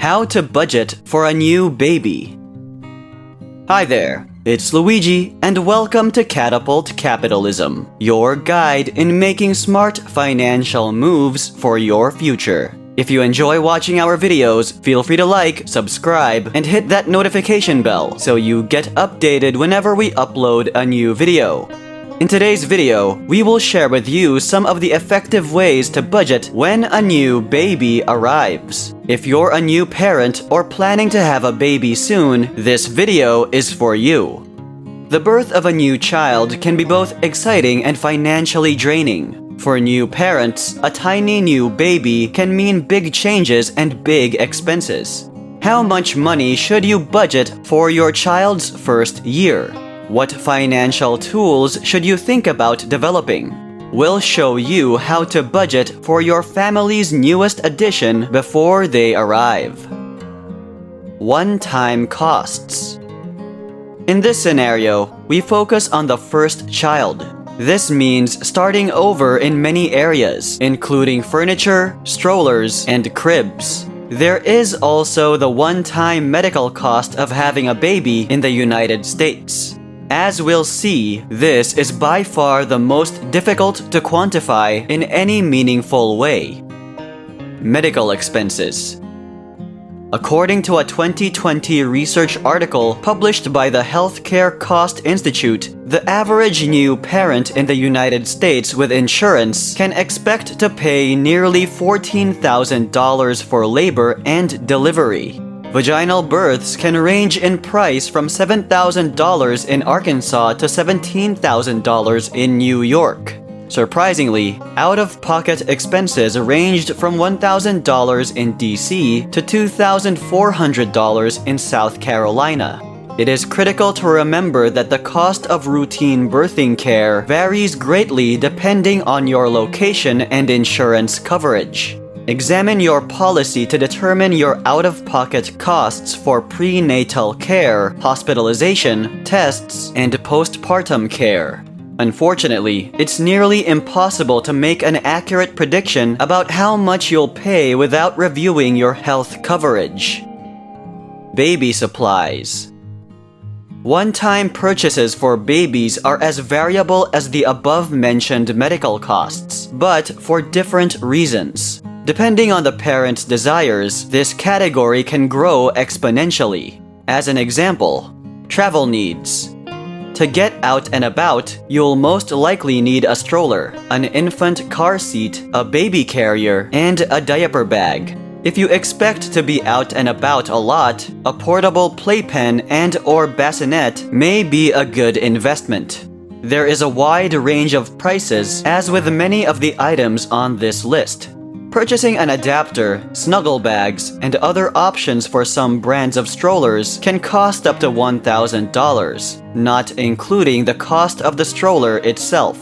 How to budget for a new baby. Hi there, it's Luigi, and welcome to Catapult Capitalism, your guide in making smart financial moves for your future. If you enjoy watching our videos, feel free to like, subscribe, and hit that notification bell so you get updated whenever we upload a new video. In today's video, we will share with you some of the effective ways to budget when a new baby arrives. If you're a new parent or planning to have a baby soon, this video is for you. The birth of a new child can be both exciting and financially draining. For new parents, a tiny new baby can mean big changes and big expenses. How much money should you budget for your child's first year? What financial tools should you think about developing? We'll show you how to budget for your family's newest addition before they arrive. One-time costs. In this scenario, we focus on the first child. This means starting over in many areas, including furniture, strollers, and cribs. There is also the one-time medical cost of having a baby in the United States. As we'll see, this is by far the most difficult to quantify in any meaningful way. Medical expenses. According to a 2020 research article published by the Healthcare Cost Institute, the average new parent in the United States with insurance can expect to pay nearly $14,000 for labor and delivery. Vaginal births can range in price from $7,000 in Arkansas to $17,000 in New York. Surprisingly, out-of-pocket expenses ranged from $1,000 in DC to $2,400 in South Carolina. It is critical to remember that the cost of routine birthing care varies greatly depending on your location and insurance coverage. Examine your policy to determine your out-of-pocket costs for prenatal care, hospitalization, tests, and postpartum care. Unfortunately, it's nearly impossible to make an accurate prediction about how much you'll pay without reviewing your health coverage. Baby supplies. One-time purchases for babies are as variable as the above-mentioned medical costs, but for different reasons. Depending on the parent's desires, this category can grow exponentially. As an example, travel needs. To get out and about, you'll most likely need a stroller, an infant car seat, a baby carrier, and a diaper bag. If you expect to be out and about a lot, a portable playpen and/or bassinet may be a good investment. There is a wide range of prices, as with many of the items on this list. Purchasing an adapter, snuggle bags, and other options for some brands of strollers can cost up to $1,000, not including the cost of the stroller itself.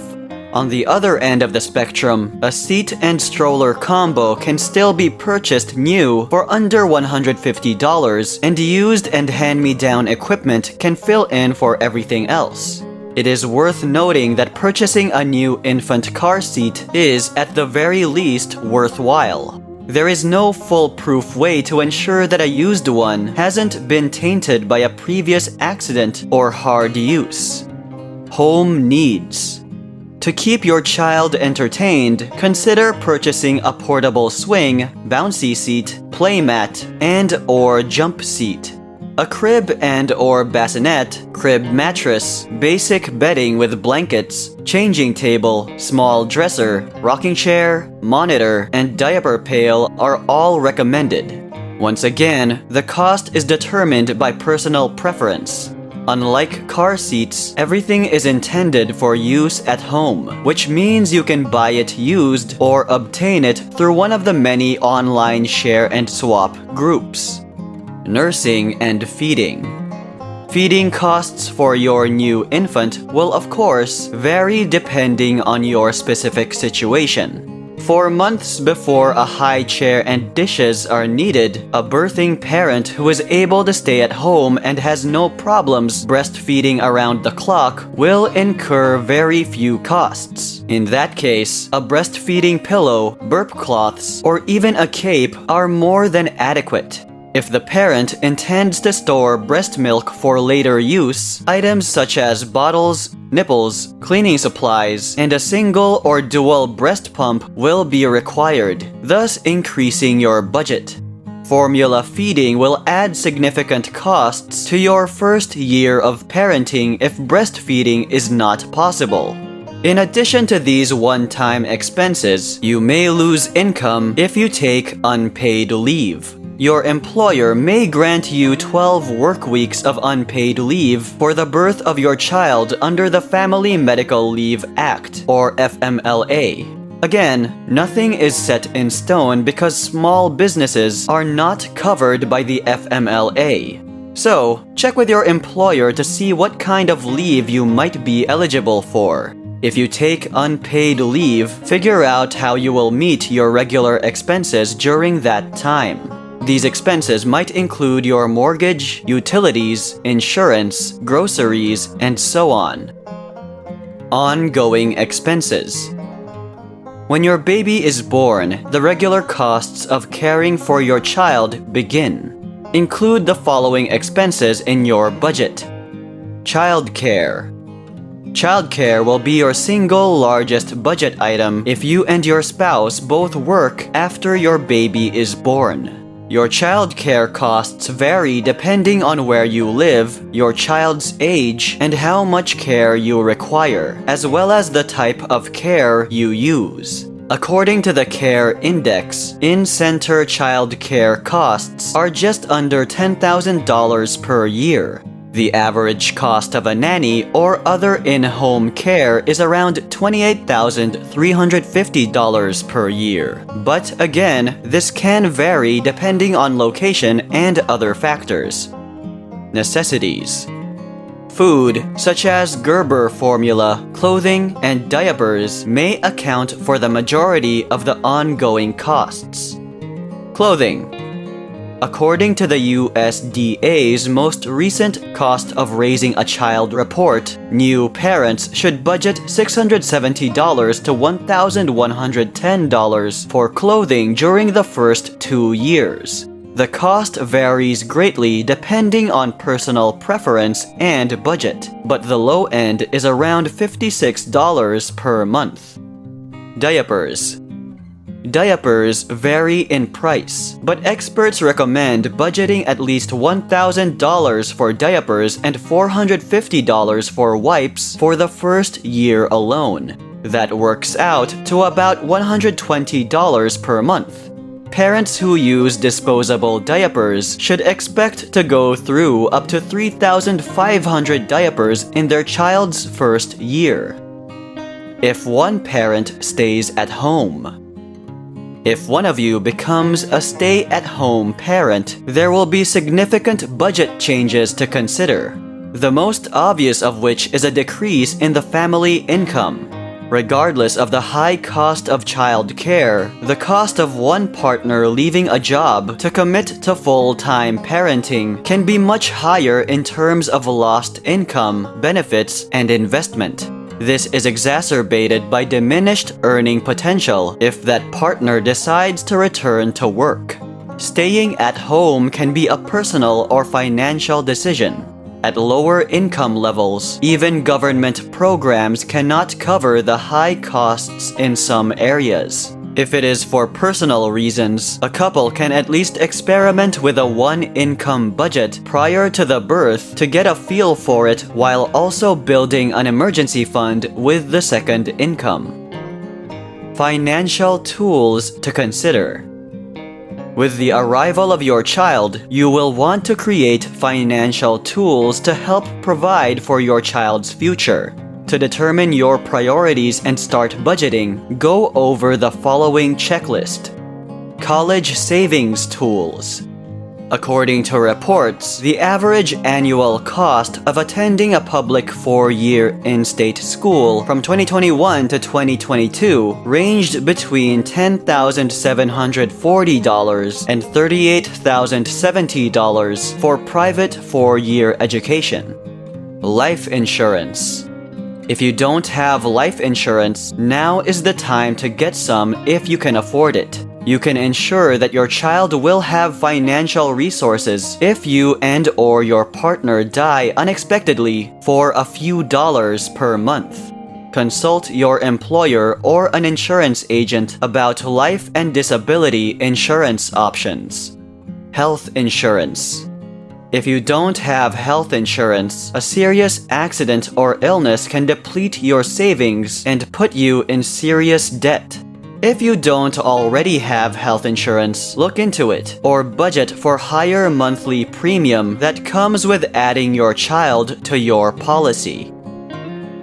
On the other end of the spectrum, a seat and stroller combo can still be purchased new for under $150, and used and hand-me-down equipment can fill in for everything else. It is worth noting that purchasing a new infant car seat is, at the very least, worthwhile. There is no foolproof way to ensure that a used one hasn't been tainted by a previous accident or hard use. Home needs. To keep your child entertained, consider purchasing a portable swing, bouncy seat, playmat, and/or jump seat. A crib and/or bassinet, crib mattress, basic bedding with blankets, changing table, small dresser, rocking chair, monitor, and diaper pail are all recommended. Once again, the cost is determined by personal preference. Unlike car seats, everything is intended for use at home, which means you can buy it used or obtain it through one of the many online share and swap groups. Nursing and feeding. Feeding costs for your new infant will, of course, vary depending on your specific situation. For months before a high chair and dishes are needed, a birthing parent who is able to stay at home and has no problems breastfeeding around the clock will incur very few costs. In that case, a breastfeeding pillow, burp cloths, or even a cape are more than adequate. If the parent intends to store breast milk for later use, items such as bottles, nipples, cleaning supplies, and a single or dual breast pump will be required, thus increasing your budget. Formula feeding will add significant costs to your first year of parenting if breastfeeding is not possible. In addition to these one-time expenses, you may lose income if you take unpaid leave. Your employer may grant you 12 work weeks of unpaid leave for the birth of your child under the Family Medical Leave Act, or FMLA. Again, nothing is set in stone because small businesses are not covered by the FMLA. So, check with your employer to see what kind of leave you might be eligible for. If you take unpaid leave, figure out how you will meet your regular expenses during that time. These expenses might include your mortgage, utilities, insurance, groceries, and so on. Ongoing expenses. When your baby is born, the regular costs of caring for your child begin. Include the following expenses in your budget. Childcare. Childcare will be your single largest budget item if you and your spouse both work after your baby is born. Your childcare costs vary depending on where you live, your child's age, and how much care you require, as well as the type of care you use. According to the Care Index, in-center child care costs are just under $10,000 per year. The average cost of a nanny or other in-home care is around $28,350 per year. But again, this can vary depending on location and other factors. Necessities. Food, such as Gerber formula, clothing, and diapers may account for the majority of the ongoing costs. Clothing. According to the USDA's most recent Cost of Raising a Child report, new parents should budget $670 to $1,110 for clothing during the first 2 years. The cost varies greatly depending on personal preference and budget, but the low end is around $56 per month. Diapers. Diapers vary in price, but experts recommend budgeting at least $1,000 for diapers and $450 for wipes for the first year alone. That works out to about $120 per month. Parents who use disposable diapers should expect to go through up to 3,500 diapers in their child's first year. If one parent stays at home. If one of you becomes a stay-at-home parent, there will be significant budget changes to consider, the most obvious of which is a decrease in the family income. Regardless of the high cost of child care, the cost of one partner leaving a job to commit to full-time parenting can be much higher in terms of lost income, benefits, and investment. This is exacerbated by diminished earning potential if that partner decides to return to work. Staying at home can be a personal or financial decision. At lower income levels, even government programs cannot cover the high costs in some areas. If it is for personal reasons, a couple can at least experiment with a one-income budget prior to the birth to get a feel for it while also building an emergency fund with the second income. Financial tools to consider. With the arrival of your child, you will want to create financial tools to help provide for your child's future. To determine your priorities and start budgeting, go over the following checklist. College savings tools. According to reports, the average annual cost of attending a public 4-year in-state school from 2021 to 2022 ranged between $10,740 and $38,070 for private 4-year education. Life insurance. If you don't have life insurance, now is the time to get some if you can afford it. You can ensure that your child will have financial resources if you and/or your partner die unexpectedly for a few dollars per month. Consult your employer or an insurance agent about life and disability insurance options. Health insurance. If you don't have health insurance, a serious accident or illness can deplete your savings and put you in serious debt. If you don't already have health insurance, look into it or budget for higher monthly premium that comes with adding your child to your policy.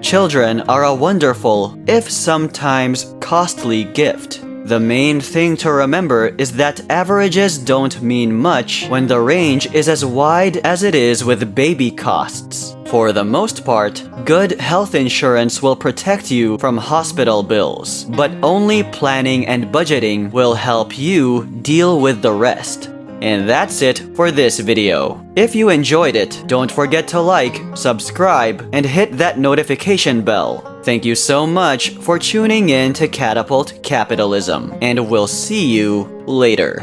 Children are a wonderful, if sometimes costly gift. The main thing to remember is that averages don't mean much when the range is as wide as it is with baby costs. For the most part, good health insurance will protect you from hospital bills, but only planning and budgeting will help you deal with the rest. And that's it for this video. If you enjoyed it, don't forget to like, subscribe, and hit that notification bell. Thank you so much for tuning in to Catapult Capitalism, and we'll see you later.